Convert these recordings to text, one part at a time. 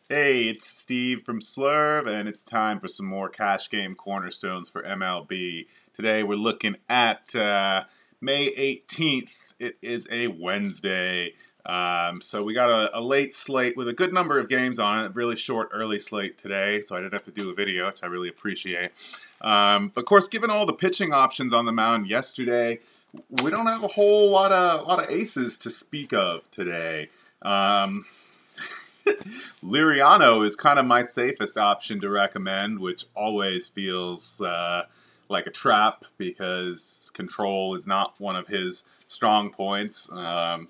Hey, it's Steve from Slurv, and it's time for some more cash game cornerstones for MLB. Today we're looking at May 18th. It is a Wednesday. So we got a late slate with a good number of games on it. A really short early slate today, so I didn't have to do a video, which I really appreciate. But of course, given all the pitching options on the mound yesterday, we don't have a whole lot of aces to speak of today. Liriano is kind of my safest option to recommend, which always feels like a trap because control is not one of his strong points. But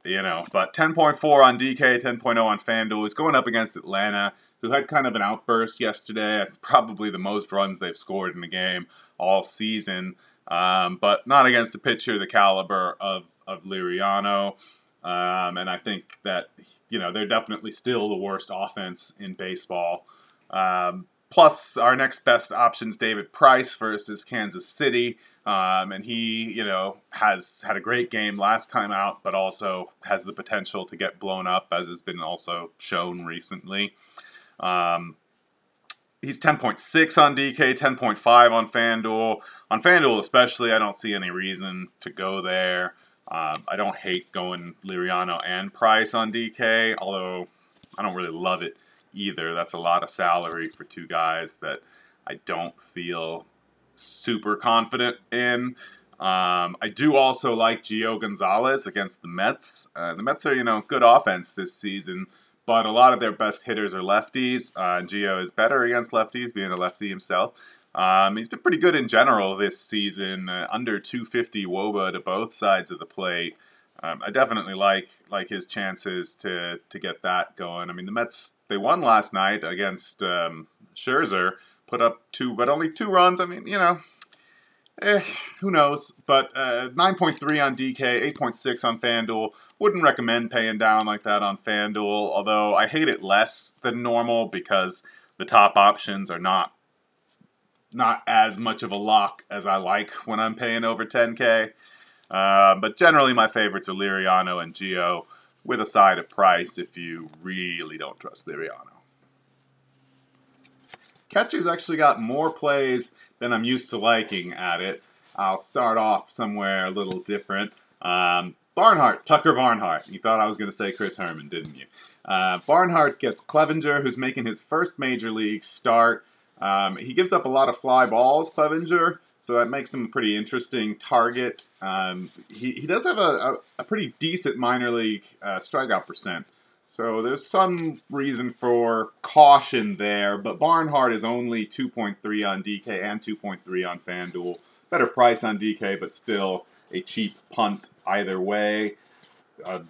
10.4 on DK, 10.0 on FanDuel. He's going up against Atlanta, who had kind of an outburst yesterday. It's probably the most runs they've scored in the game all season, but not against a pitcher the caliber of Liriano. And I think that, they're definitely still the worst offense in baseball. Plus, our next best option is David Price versus Kansas City. And he, has had a great game last time out, but also has the potential to get blown up, as has been also shown recently. He's 10.6 on DK, 10.5 on FanDuel. On FanDuel especially, I don't see any reason to go there. I don't hate going Liriano and Price on DK, although I don't really love it either. That's a lot of salary for two guys that I don't feel super confident in. I do also like Gio Gonzalez against the Mets. The Mets are, good offense this season, but a lot of their best hitters are lefties. Gio is better against lefties, being a lefty himself. He's been pretty good in general this season, under 250 WOBA to both sides of the plate. I definitely like his chances to get that going. I mean, the Mets, they won last night against Scherzer, put up only 2 runs. I mean, who knows? But 9.3 on DK, 8.6 on FanDuel. Wouldn't recommend paying down like that on FanDuel, although I hate it less than normal because the top options are not as much of a lock as I like when I'm paying over 10K. But generally my favorites are Liriano and Gio, with a side of Price if you really don't trust Liriano. Catcher's actually got more plays than I'm used to liking at it. I'll start off somewhere a little different. Tucker Barnhart. You thought I was going to say Chris Herman, didn't you? Barnhart gets Clevenger, who's making his first major league start. He gives up a lot of fly balls, Clevenger, so that makes him a pretty interesting target. He does have a pretty decent minor league strikeout percent, so there's some reason for caution there, but Barnhart is only 2.3 on DK and 2.3 on FanDuel. Better price on DK, but still a cheap punt either way.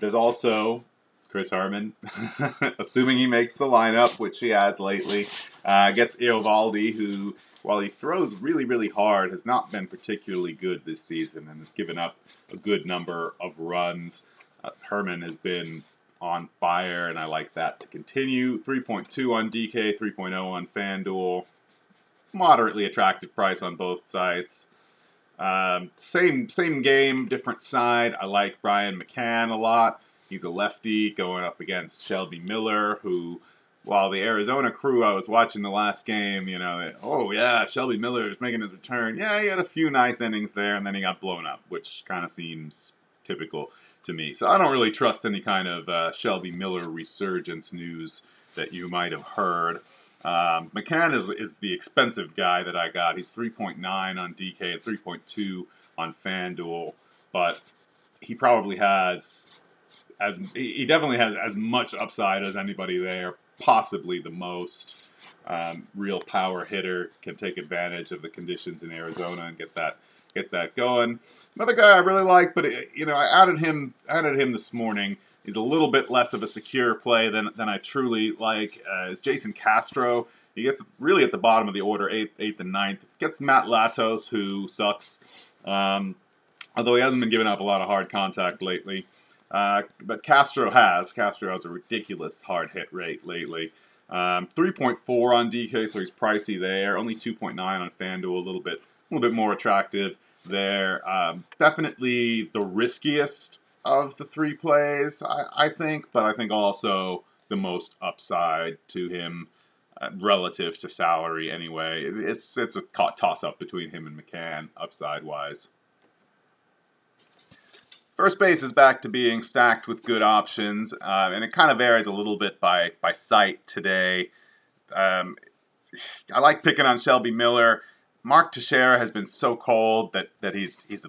There's also Chris Herman, assuming he makes the lineup, which he has lately, gets Eovaldi, who, while he throws really, really hard, has not been particularly good this season and has given up a good number of runs. Herman has been on fire, and I like that to continue. 3.2 on DK, 3.0 on FanDuel. Moderately attractive price on both sites. Same game, different side. I like Brian McCann a lot. He's a lefty going up against Shelby Miller, who, while the Arizona crew, I was watching the last game, Shelby Miller is making his return. Yeah, he had a few nice innings there, and then he got blown up, which kind of seems typical to me. So I don't really trust any kind of Shelby Miller resurgence news that you might have heard. McCann is the expensive guy that I got. He's 3.9 on DK and 3.2 on FanDuel, but he probably he definitely has as much upside as anybody there, possibly the most. Real power hitter, can take advantage of the conditions in Arizona and get that going. Another guy I really like, but I added him this morning. He's a little bit less of a secure play than I truly like. Is Jason Castro. He gets really at the bottom of the order, 8th and 9th. Gets Matt Latos, who sucks, although he hasn't been giving up a lot of hard contact lately. But Castro has a ridiculous hard hit rate lately. 3.4 on DK, so he's pricey there. Only 2.9 on FanDuel, a little bit more attractive there. Definitely the riskiest of the 3 plays, I think, but I think also the most upside to him relative to salary anyway. It's a toss-up between him and McCann, upside-wise. First base is back to being stacked with good options, and it kind of varies a little bit by site today. I like picking on Shelby Miller. Mark Teixeira has been so cold that he's a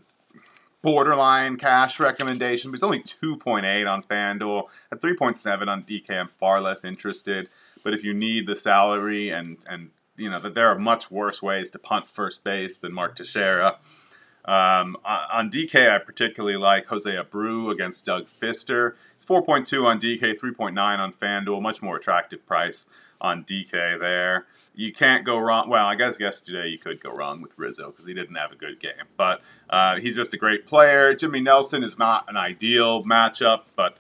borderline cash recommendation, but he's only 2.8 on FanDuel. At 3.7 on DK, I'm far less interested. But if you need the salary and you know that there are much worse ways to punt first base than Mark Teixeira. On DK, I particularly like Jose Abreu against Doug Fister. It's 4.2 on DK, 3.9 on FanDuel. Much more attractive price on DK there. You can't go wrong. Well, I guess yesterday you could go wrong with Rizzo because he didn't have a good game. But he's just a great player. Jimmy Nelson is not an ideal matchup, but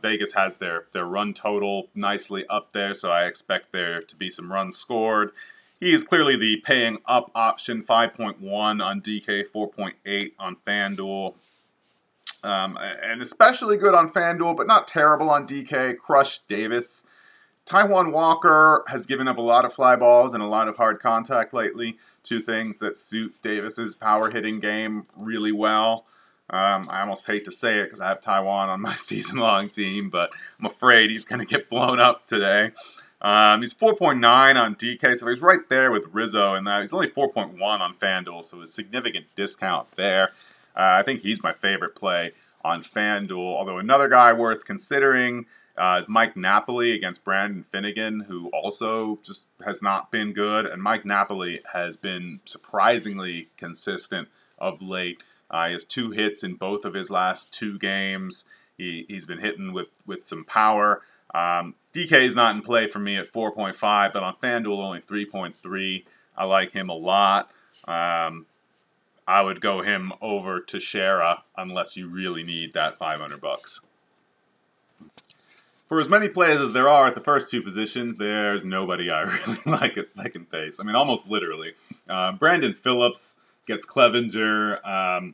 Vegas has their run total nicely up there, so I expect there to be some runs scored. He is clearly the paying up option, 5.1 on DK, 4.8 on FanDuel. And especially good on FanDuel, but not terrible on DK. Crush Davis. Taijuan Walker has given up a lot of fly balls and a lot of hard contact lately, two things that suit Davis's power hitting game really well. I almost hate to say it because I have Taijuan on my season-long team, but I'm afraid he's going to get blown up today. He's 4.9 on DK, so he's right there with Rizzo, and he's only 4.1 on FanDuel, so a significant discount there. I think he's my favorite play on FanDuel, although another guy worth considering is Mike Napoli against Brandon Finnegan, who also just has not been good, and Mike Napoli has been surprisingly consistent of late. He has 2 hits in both of his last 2 games. He's been hitting with some power. DK is not in play for me at 4.5, but on FanDuel only 3.3. I like him a lot. I would go him over Teixeira unless you really need that $500. For as many plays as there are at the first 2 positions, there's nobody I really like at second base. I mean, almost literally. Brandon Phillips gets Clevenger. I'm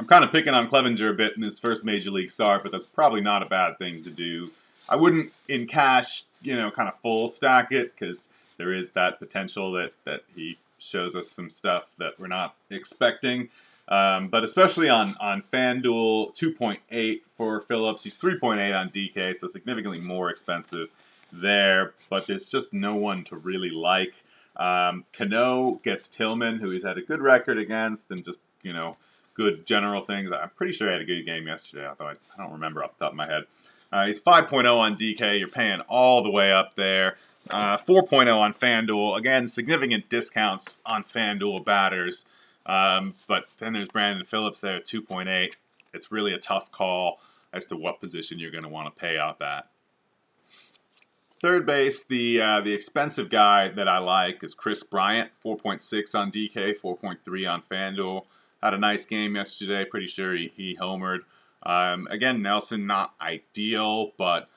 kind of picking on Clevenger a bit in his first major league start, but that's probably not a bad thing to do. I wouldn't in cash, kind of full stack it because there is that potential that he shows us some stuff that we're not expecting. But especially on FanDuel, 2.8 for Phillips. He's 3.8 on DK, so significantly more expensive there. But there's just no one to really like. Cano gets Tillman, who he's had a good record against, and just, good general things. I'm pretty sure he had a good game yesterday, although I don't remember off the top of my head. He's 5.0 on DK. You're paying all the way up there. 4.0 on FanDuel. Again, significant discounts on FanDuel batters. But then there's Brandon Phillips there at 2.8. It's really a tough call as to what position you're going to want to pay up at. Third base, the expensive guy that I like is Chris Bryant, 4.6 on DK, 4.3 on FanDuel. Had a nice game yesterday. Pretty sure he homered. Again, Nelson not ideal, but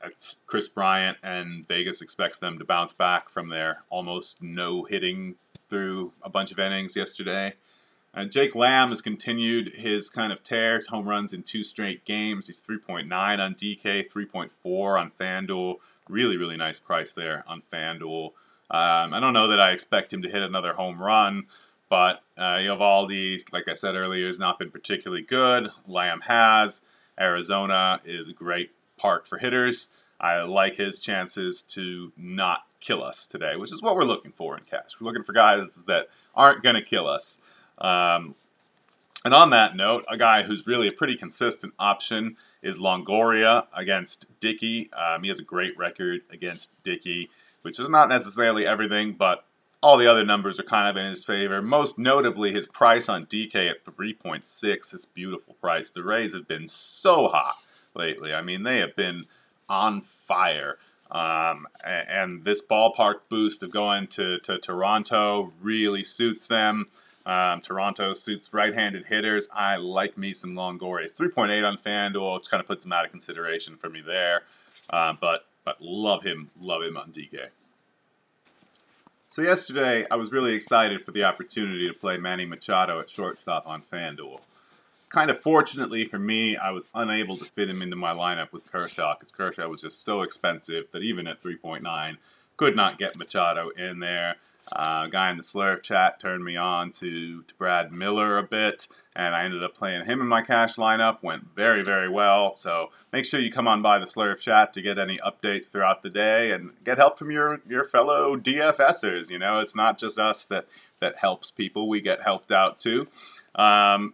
it's Chris Bryant, and Vegas expects them to bounce back from their almost no hitting through a bunch of innings yesterday. Jake Lamb has continued his kind of tear, home runs in 2 straight games. He's 3.9 on DK, 3.4 on FanDuel. Really, really nice price there on FanDuel. I don't know that I expect him to hit another home run, but Eovaldi, like I said earlier, has not been particularly good. Lamb has. Arizona is a great park for hitters. I like his chances to not kill us today, which is what we're looking for in cash. We're looking for guys that aren't going to kill us. And on that note, a guy who's really a pretty consistent option is Longoria against Dickey. He has a great record against Dickey, which is not necessarily everything, but all the other numbers are kind of in his favor. Most notably, his price on DK at 3.6 is a beautiful price. The Rays have been so hot lately. I mean, they have been on fire. And this ballpark boost of going to Toronto really suits them. Toronto suits right-handed hitters. I like me some Longoria. It's 3.8 on FanDuel. It kind of puts him out of consideration for me there. But love him on DK. So yesterday, I was really excited for the opportunity to play Manny Machado at shortstop on FanDuel. kind of fortunately for me, I was unable to fit him into my lineup with Kershaw because Kershaw was just so expensive that even at 3.9, could not get Machado in there. A guy in the Slurve chat turned me on to Brad Miller a bit, and I ended up playing him in my cash lineup. Went very, very well. So make sure you come on by the Slurve chat to get any updates throughout the day and get help from your fellow DFSers. You know, it's not just us that helps people. We get helped out too. And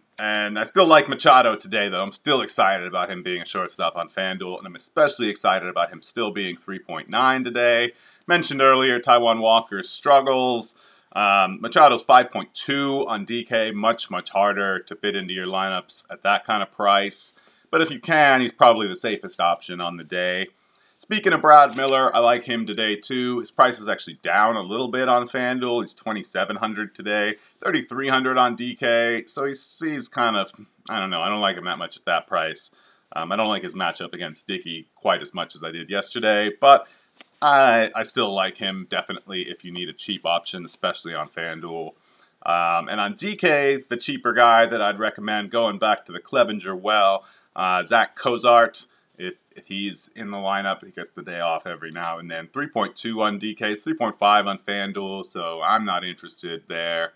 I still like Machado today, though. I'm still excited about him being a shortstop on FanDuel, and I'm especially excited about him still being 3.9 today. Mentioned earlier, Taijuan Walker's struggles. Machado's 5.2 on DK, much, much harder to fit into your lineups at that kind of price. But if you can, he's probably the safest option on the day. Speaking of Brad Miller, I like him today too. His price is actually down a little bit on FanDuel. He's $2,700 today, $3,300 on DK. So he's kind of, I don't know, I don't like him that much at that price. I don't like his matchup against Dickey quite as much as I did yesterday, but I still like him definitely if you need a cheap option, especially on FanDuel. And on DK, the cheaper guy that I'd recommend going back to the Clevenger well, Zach Cozart. If he's in the lineup, he gets the day off every now and then. 3.2 on DK, 3.5 on FanDuel, so I'm not interested there.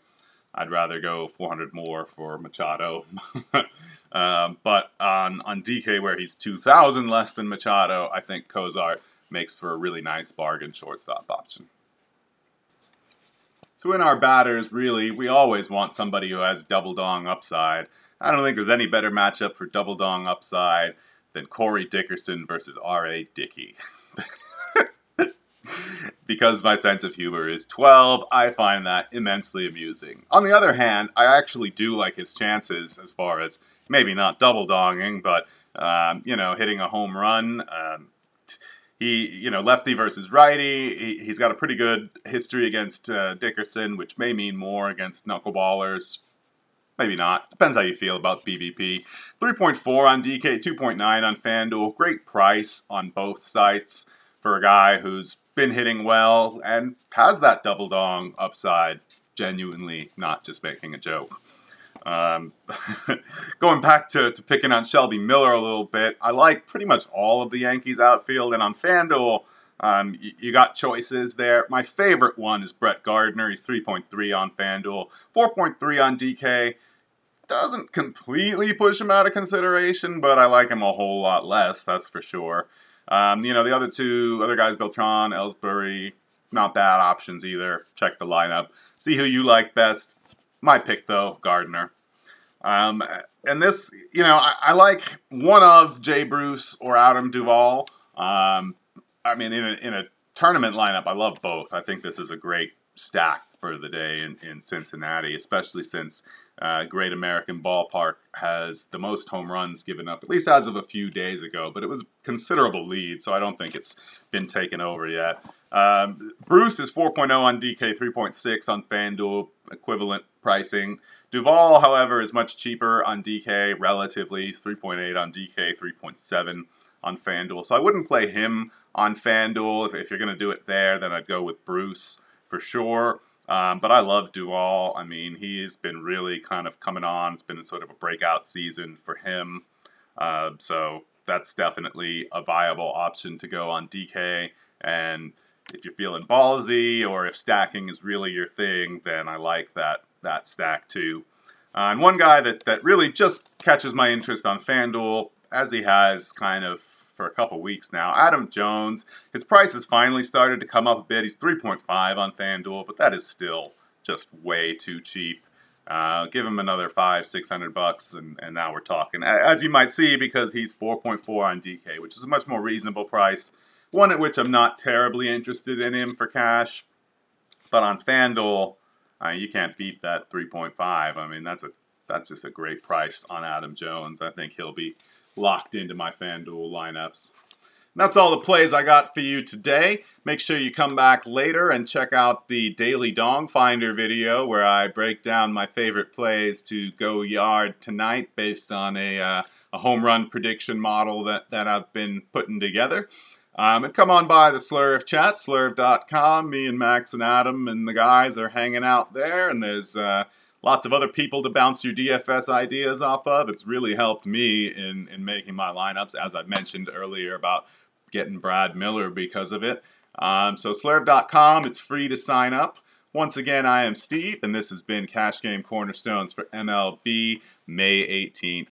I'd rather go 400 more for Machado. But on DK, where he's 2,000 less than Machado, I think Cozart makes for a really nice bargain shortstop option. So in our batters, really, we always want somebody who has double dong upside. I don't think there's any better matchup for double dong upside than Corey Dickerson versus R.A. Dickey. Because my sense of humor is 12, I find that immensely amusing. On the other hand, I actually do like his chances as far as maybe not double donging, but hitting a home run. Lefty versus righty. He's got a pretty good history against Dickerson, which may mean more against knuckleballers. Maybe not. Depends how you feel about BBP. 3.4 on DK, 2.9 on FanDuel. Great price on both sites for a guy who's been hitting well and has that double dong upside, genuinely, not just making a joke. Going back to picking on Shelby Miller a little bit, I like pretty much all of the Yankees outfield, and on FanDuel, you got choices there. My favorite one is Brett Gardner. He's 3.3 on FanDuel, 4.3 on DK. Doesn't completely push him out of consideration, but I like him a whole lot less, that's for sure. The other guys, Beltran, Ellsbury, not bad options either. Check the lineup. See who you like best. My pick, though, Gardner. And this, I like one of Jay Bruce or Adam Duvall. In a tournament lineup, I love both. I think this is a great stack for the day in Cincinnati, especially since Great American Ballpark has the most home runs given up, at least as of a few days ago, but it was a considerable lead, so I don't think it's been taken over yet. Bruce is 4.0 on DK, 3.6 on FanDuel, equivalent pricing. Duvall, however, is much cheaper on DK, relatively. He's 3.8 on DK, 3.7 on FanDuel. So I wouldn't play him on FanDuel. If you're going to do it there, then I'd go with Bruce for sure. But I love Duvall. I mean, he's been really kind of coming on. It's been sort of a breakout season for him. So that's definitely a viable option to go on DK. And if you're feeling ballsy or if stacking is really your thing, then I like that stack too. And one guy that really just catches my interest on FanDuel, as he has kind of for a couple weeks now, Adam Jones. His price has finally started to come up a bit. He's 3.5 on FanDuel, but that is still just way too cheap. Give him another $500-600 and now we're talking. As you might see, because he's 4.4 on DK, which is a much more reasonable price. One at which I'm not terribly interested in him for cash. But on FanDuel, you can't beat that 3.5. I mean, that's just a great price on Adam Jones. I think he'll be locked into my FanDuel lineups. And that's all the plays I got for you today. Make sure you come back later and check out the Daily Dong Finder video where I break down my favorite plays to go yard tonight based on a home run prediction model that I've been putting together. And come on by the Slurve chat, slurve.com. Me and Max and Adam and the guys are hanging out there, and there's lots of other people to bounce your DFS ideas off of. It's really helped me in making my lineups, as I mentioned earlier about getting Brad Miller because of it. So slurve.com, it's free to sign up. Once again, I am Steve, and this has been Cash Game Cornerstones for MLB May 18th.